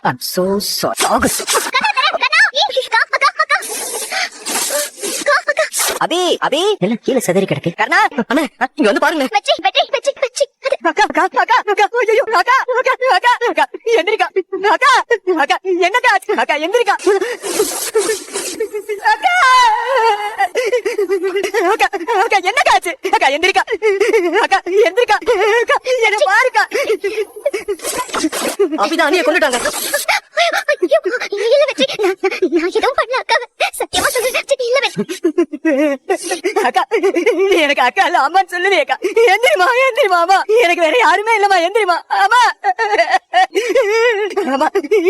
I'm so sorry. August. அபி அபி எல்லாம் கீழே சிதறி கிடக்கு. கர்ணா அண்ணா இங்க வந்து பாருங்க. அக்கா அக்கா அக்கா அக்கா ஐயோ அக்கா அக்கா அக்கா அக்கா எந்திரிக்கா அக்கா அக்கா என்னக்கா அக்கா எந்திரிக்கா அக்கா அக்கா அக்கா என்னக்கா ஆச்சு அக்கா எந்திரிக்கா அக்கா எந்திரிக்கா அக்கா என்ன பாருக்கா அபிதான் அண்ணியை கொண்டுட்டாங்க. அக்கா எனக்கு அக்கா இல்ல அம்மான்னு சொல்லுவே அக்கா. எந்திரிமா எந்திரிமா அம்மா எனக்கு வேற யாருமே இல்லம்மா. எந்திரிமா அம்மா அம்மா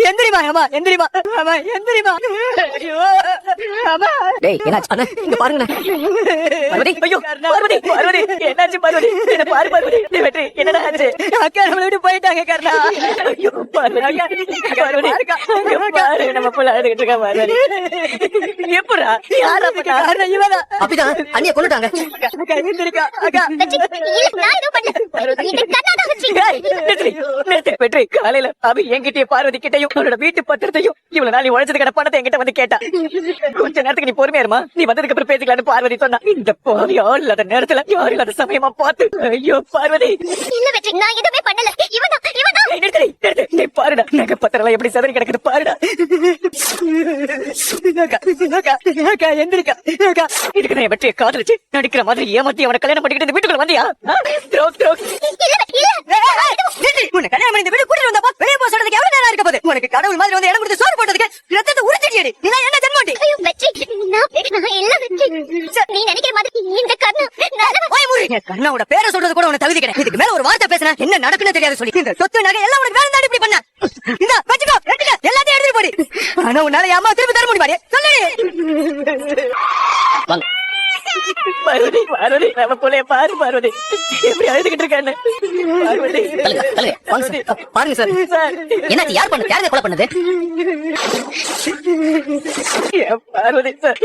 எந்திரிமா அம்மா எந்திரிமா அம்மா எந்திரிமா. ஐயோ அம்மா டேய் என்னாச்சு அண்ணா இங்க பாருங்க. பார்வதி ஐயோ பார்வதி பார்வதி என்னாச்சு பார்வதி என்ன பாரு பார்வதி நீ வெற்றி என்னடா ஆச்சு. அக்கா நம்மள விட்டு போயிட்டாங்க கர்ணா. ஐயோ பார்வதி பார்வதி பாரு நம்ம புள்ள அழுதுகிட்டு இருக்கா பார்வதி. எப்பறா யாரா பண்ணா இவனா அபிதான் அண்ணியை கொண்டுட்டாங்க. அக்கா எந்திரிக்கா அக்கா நான் ஏதோ பண்ணல பார்வதி வெற்றி காலையில அபி என்கிட்டயும் பார்வதி கிட்டையும் அவனோட வீட்டு பத்திரத்தையும் இவ்வளவு நாள் நீ உழைச்சதுக்கான பணத்தை என்கிட்ட வந்து கேட்டா. கொஞ்ச நேரத்துக்கு நீ பொறுமையா இருமா நீ வந்ததுக்கு அப்புறம் பேசிக்கலான்னு பார்வதி சொன்னா. இந்த பாவி ஆள் இல்லாத நேரத்துல யாரும் இல்லாத சமயமா பார்த்து ஐயோ பார்வதி இல்ல வெற்றி நான் எதுவுமே பண்ணல. இவனா நீ பாருடா நகை பத்திரம் எப்படி சதறி கிடக்குது பாருடா. அக்கா எந்திரிக்கா அக்கா இதுக்கு நான் வெற்றியை காதலிச்சு நடிக்கிற மாதிரி ஏமாத்தி அவனை கல்யாணம் பண்ணிக்கிட்டு இந்த வீட்டுக்குள்ள வந்தியா? உன்னை கல்யாணம் பண்ணி இந்த வீடு கூட்டிட்டு வந்தப்போ வெளியே போக சொல்றதுக்கு எவ்வளவு நேரம் இருக்க போகுது? உனக்கு கடவுள் மாதிரி வந்து இடம் கொடுத்து சோறு போட்டதுக்கு ரத்தத்தை உரிச்சிடியடி. நீ என்ன ஜென்மோண்டி? ஐயோ வெற்றி நான் இல்ல வெற்றி நீ நினைக்கிற மாதிரி இந்த கர்ணா ஓய் மூடி. கர்ணாவோட பேரை சொல்றது கூட உனக்கு தகுதி கிடையாது. இதுக்கு மேல ஒரு வார்த்தை பேசினா என்ன நடக்குன்னு தெரியாது சொல்லி இந்த சொத்து நகை எல்லாம் உனக்கு வேலை தாண்டி இப்படி பண்ண. இந்த வச்சுக்கோ எல்லாத்தையும் எடுத்துட்டு போடி. ஆனா உன்னால அம்மா திருப்பி தர முடியுமா? சொல்லு பார்வதி பார்வதி நம்ம புள்ளைய பாரு பார்வதி எப்படி அழுதுகிட்டு இருக்கான்னு. பார்வதி பாருங்க சார் என்னாச்சு யார் பண்ண யாருங்க கொலை பண்ணது? பார்வதி சார்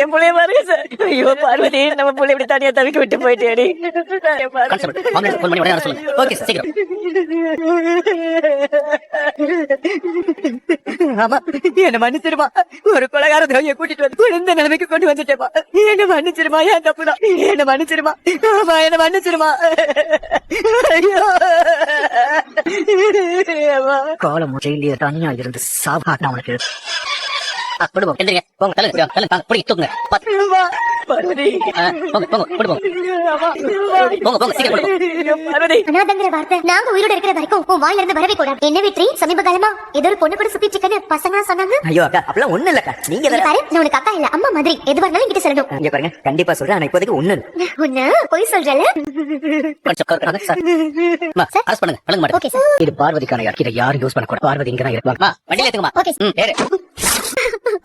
என் புள்ளைய பாருங்க சார். ஐயோ பார்வதி நம்ம புள்ளை இப்படி தனியா தவிக்க விட்டு போயிட்டேடி. ஆமா என்ன மன்னிச்சிருமா ஒரு கொலைகார துரோகியை கூட்டிட்டு வந்து குழந்தை நிலைமைக்கு கொண்டு வந்துட்டேமா. என்ன மன்னிச்சிருமா ஏன் தப்புடா என்ன மன்னிச்சிருமா ஆமா என்ன மன்னிச்சிருமா. காலம் ஜெயிலிய தனியா இருந்து சாப்பாட்டு அவனுக்கு நாங்க உயிரோட இருக்கிற வரைக்கும் உன் வாயில இருந்து வரவே கூடாது. என்ன வெற்றி சமீப காலமா ஏதோ ஒரு பொண்ணு கூட சுத்திட்டு இருக்கன்னு பசங்க சொன்னாங்க. ஐயோ அக்கா அப்பெல்லாம் ஒண்ணு இல்லக்கா. நீங்க பாரு நான் உனக்கு அக்கா இல்ல அம்மா மாதிரி எதுவா இருந்தாலும் என்கிட்ட சொல்லணும். இங்க பாருங்க கண்டிப்பா சொல்றேன். ஆனா இப்போதைக்கு ஒண்ணு ஒண்ணு பொய் சொல்றல. இது பார்வதிக்கான இதை யாரும் யூஸ் பண்ணக்கூடாது. பார்வதி இங்கதான் இருப்பாங்க.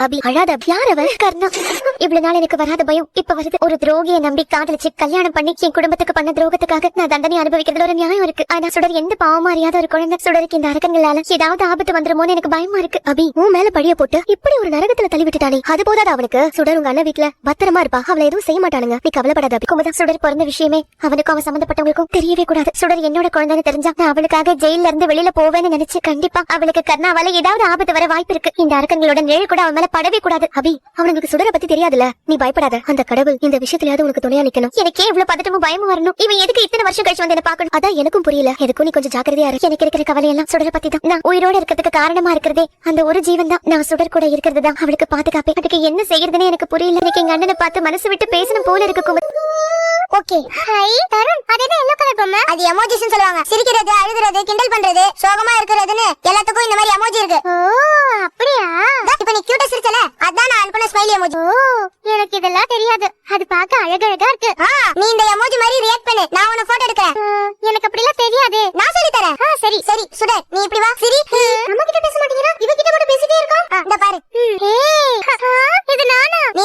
அபி அழாத யார் அவ? கர்ணா இவ்வளவு நாள் எனக்கு வராத பயம் இப்ப வருது. ஒரு துரோகியை நம்பி காதலிச்சு கல்யாணம் பண்ணி என் குடும்பத்துக்கு பண்ண துரோகத்துக்காக நான் தண்டனை அனுபவிக்கிறதுல ஒரு நியாயம் இருக்கு. ஆனா சுடர் எந்த பாவமா அறியாத ஒரு குழந்தை. சுடருக்கு இந்த அரக்கங்களால ஏதாவது ஆபத்து வந்துருமோன்னு எனக்கு பயமா இருக்கு. அபி உன் மேல படிய போட்டு இப்படி ஒரு நரகத்துல தள்ளி விட்டுட்டானே அது போதாது அவனுக்கு. சுடர் உங்க அண்ணன் வீட்டுல பத்திரமா இருப்பா. அவளை எதுவும் செய்ய மாட்டானுங்க. நீ கவலைப்படாத அபி. குமுதா சுடர் பிறந்த விஷயமே அவனுக்கும் அவன் சம்பந்தப்பட்டவங்களுக்கும் தெரியவே கூடாது. சுடர் என்னோட குழந்தைன்னு தெரிஞ்சா நான் அவளுக்காக ஜெயில இருந்து வெளியில போவேன்னு நினைச்சு கண்டிப்பா அவளுக்கு கர்ணாவால ஏதாவது ஆபத்து வர வாய்ப்பு இருக்கு. இந்த அரக்கங்களோட நிழல் கூட அவன் மேல படவே கூடாது. அபி அவனுக்கு சுடரை பத்தி தெரியாதுல. நீ பயப்படாத. அந்த கடவுள் இந்த விஷயத்திலாவது உனக்கு துணையா நிக்கணும். எனக்கே இவ்வளவு பதட்டமும் பயமும் வரணும். இவன் எதுக்கு இத்தனை வருஷம் கழிச்சு வந்து என்ன பாக்கணும்? அதான் எனக்கும் புரியல. எதுக்கும் நீ கொஞ்சம் ஜாக்கிரதையா இரு. எனக்கு இருக்கிற கவலை எல்லாம் சுடரை பத்தி தான். நான் உயிரோட இருக்கிறதுக்கு காரணமா இருக்கிறதே அந்த ஒரு ஜீவன் தான். நான் சுடர் கூட இருக்கிறது தான் அவளுக்கு பாதுகாப்பே. அதுக்கு என்ன செய்யறதுன்னு எனக்கு புரியல. எனக்கு எங்க அண்ணனை பார்த்து மனசு விட்டு பேசணும் போல இருக்கு. ஓகே ஹாய் தருண் அதே எல்லோ கலர் பொம்மை. அது எமோஜிஸ்னு சொல்லுவாங்க. சிரிக்கிறது அழுகிறது கிண்டல் பண்றது சோகமா இருக்கிறதுன்னு எல்லாத்துக்கும் இந்த மாதிரி எமோஜி இருக்கு. ஓ அப்படியா? இப்போ நீ கியூட்டா சிரிச்சல அதான் நான் அனுப்புன ஸ்மைலி எமோஜி. ஓ எனக்கு இதெல்லாம் தெரியாது. அது பார்க்க அழகழகா இருக்கு. நீ இந்த எமோஜி மாதிரி ரியாக்ட் பண்ணு. நான் உன போட்டோ எடுக்கறேன். எனக்கு அப்படி எல்லாம் தெரியாது. நான் சொல்லி தரேன். சரி சரி சுடர் நீ இப்படி வா. சிரி நம்ம கிட்ட பேச மாட்டீங்களா? இவ கிட்ட கூட பேசிட்டே இருக்கோம். இந்த பாரு. ஏய் இது நானா? நீ